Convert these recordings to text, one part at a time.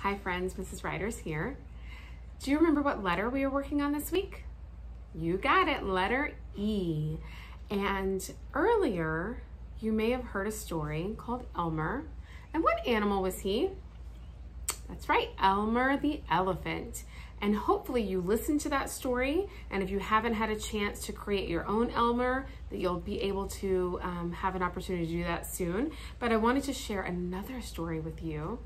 Hi friends, Mrs. Riders here. Do you remember what letter we were working on this week? You got it, letter E. And earlier, you may have heard a story called Elmer. And what animal was he? That's right, Elmer the elephant. And hopefully you listened to that story, and if you haven't had a chance to create your own Elmer, that you'll be able to have an opportunity to do that soon. But I wanted to share another story with you,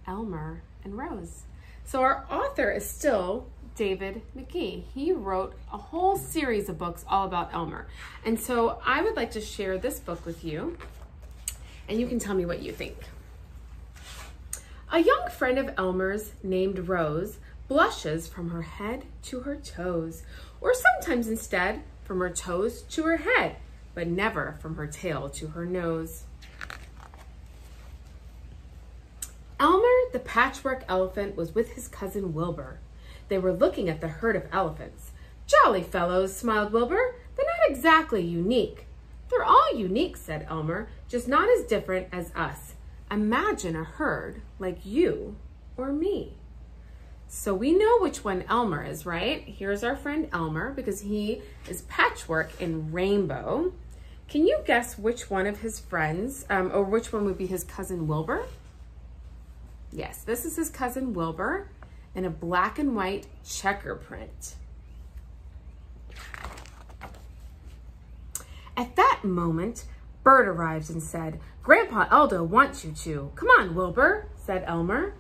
Elmer and Rose. So our author is still David McGee. He wrote a whole series of books all about Elmer. And so I would like to share this book with you, and you can tell me what you think. A young friend of Elmer's named Rose blushes from her head to her toes, or sometimes instead from her toes to her head, but never from her tail to her nose. Elmer, the patchwork elephant, was with his cousin Wilbur. They were looking at the herd of elephants. "Jolly fellows," smiled Wilbur. "They're not exactly unique." "They're all unique," said Elmer, "just not as different as us. Imagine a herd like you or me." So we know which one Elmer is, right? Here's our friend Elmer, because he is patchwork in rainbow. Can you guess which one of his friends, or which one would be his cousin Wilbur? Yes, this is his cousin Wilbur in a black and white checker print. At that moment, Bert arrives and said, "Grandpa Eldo wants you to." "Come on, Wilbur," said Elmer.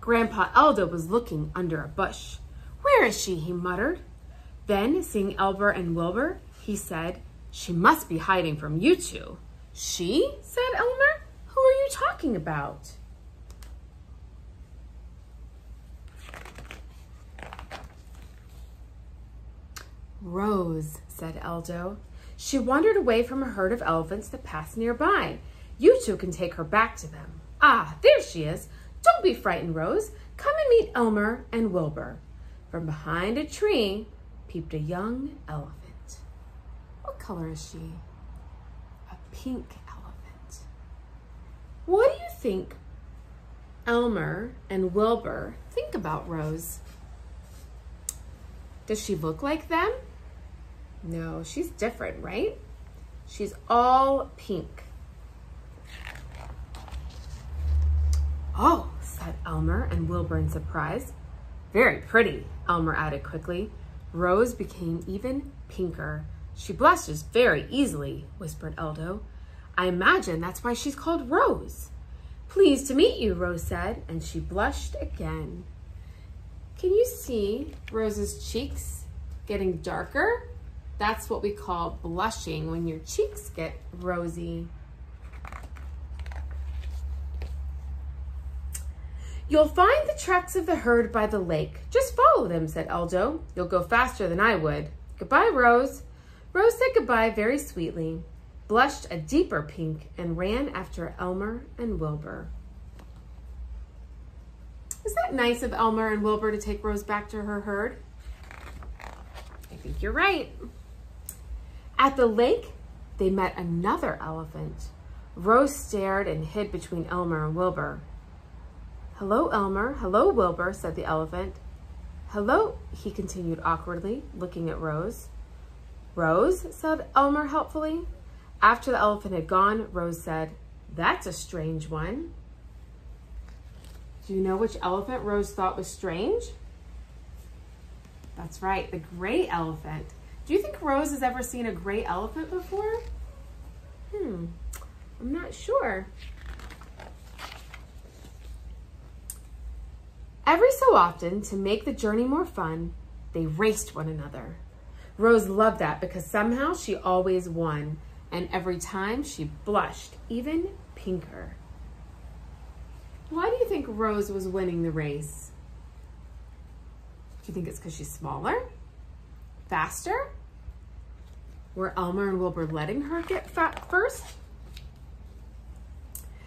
Grandpa Eldo was looking under a bush. "Where is she?" he muttered. Then, seeing Elmer and Wilbur, he said, "She must be hiding from you two." "She?" said Elmer. "Who are you talking about?" "Rose," said Eldo. "She wandered away from a herd of elephants that passed nearby. You two can take her back to them." "Ah, there she is. Don't be frightened, Rose. Come and meet Elmer and Wilbur." From behind a tree peeped a young elephant. What color is she? A pink elephant. What do you think Elmer and Wilbur think about Rose? Does she look like them? No, she's different, right? She's all pink. "Oh," said Elmer and Wilbur in surprise. "Very pretty," Elmer added quickly. Rose became even pinker. "She blushes very easily," whispered Eldo. "I imagine that's why she's called Rose." "Pleased to meet you," Rose said, and she blushed again. Can you see Rose's cheeks getting darker? That's what we call blushing, when your cheeks get rosy. "You'll find the tracks of the herd by the lake. Just follow them," said Eldo. "You'll go faster than I would. Goodbye, Rose." Rose said goodbye very sweetly, blushed a deeper pink, and ran after Elmer and Wilbur. Is that nice of Elmer and Wilbur to take Rose back to her herd? I think you're right. At the lake, they met another elephant. Rose stared and hid between Elmer and Wilbur. "Hello, Elmer. Hello, Wilbur," said the elephant. "Hello," he continued awkwardly, looking at Rose. "Rose?" said Elmer helpfully. After the elephant had gone, Rose said, "That's a strange one." Do you know which elephant Rose thought was strange? That's right, the gray elephant. Do you think Rose has ever seen a gray elephant before? I'm not sure. Every so often, to make the journey more fun, they raced one another. Rose loved that because somehow she always won, and every time she blushed even pinker. Why do you think Rose was winning the race? Do you think it's because she's smaller? Faster? Were Elmer and Wilbur letting her get fat first?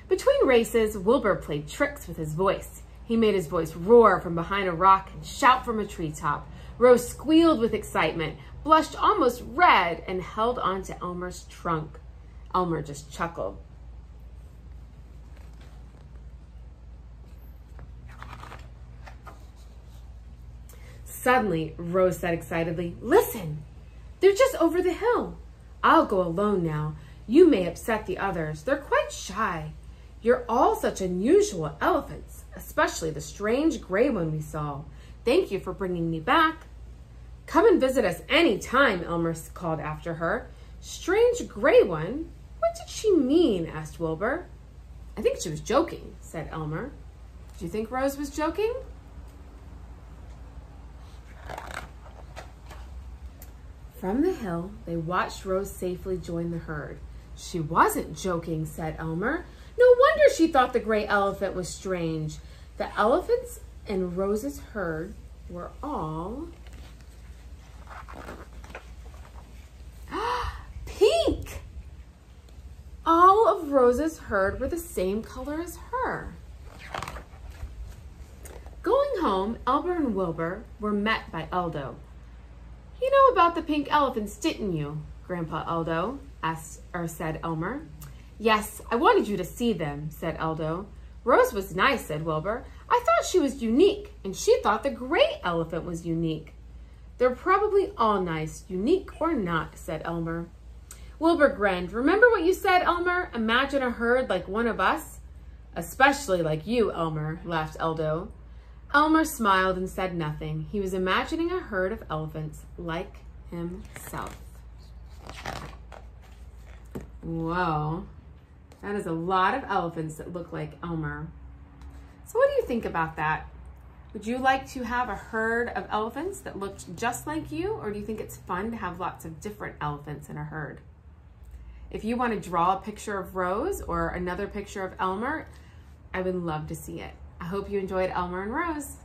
Between races, Wilbur played tricks with his voice. He made his voice roar from behind a rock and shout from a treetop. Rose squealed with excitement, blushed almost red, and held on to Elmer's trunk. Elmer just chuckled. Suddenly, Rose said excitedly, "Listen! They're just over the hill. I'll go alone now. You may upset the others. They're quite shy. You're all such unusual elephants, especially the strange gray one we saw. Thank you for bringing me back." "Come and visit us any time," Elmer called after her. "Strange gray one? What did she mean?" asked Wilbur. "I think she was joking," said Elmer. "Do you think Rose was joking?" From the hill, they watched Rose safely join the herd. "She wasn't joking," said Elmer. "No wonder she thought the gray elephant was strange." The elephants in Rose's herd were all pink! All of Rose's herd were the same color as her. Going home, Elmer and Wilbur were met by Eldo. "You know about the pink elephants, didn't you, Grandpa Eldo?" said Elmer. "Yes, I wanted you to see them," said Eldo. "Rose was nice," said Wilbur. "I thought she was unique, and she thought the gray elephant was unique." "They're probably all nice, unique or not," said Elmer. Wilbur grinned. "Remember what you said, Elmer? Imagine a herd like one of us." "Especially like you, Elmer," laughed Eldo. Elmer smiled and said nothing. He was imagining a herd of elephants like himself. Whoa, that is a lot of elephants that look like Elmer. So what do you think about that? Would you like to have a herd of elephants that looked just like you, or do you think it's fun to have lots of different elephants in a herd? If you want to draw a picture of Rose or another picture of Elmer, I would love to see it. I hope you enjoyed Elmer and Rose.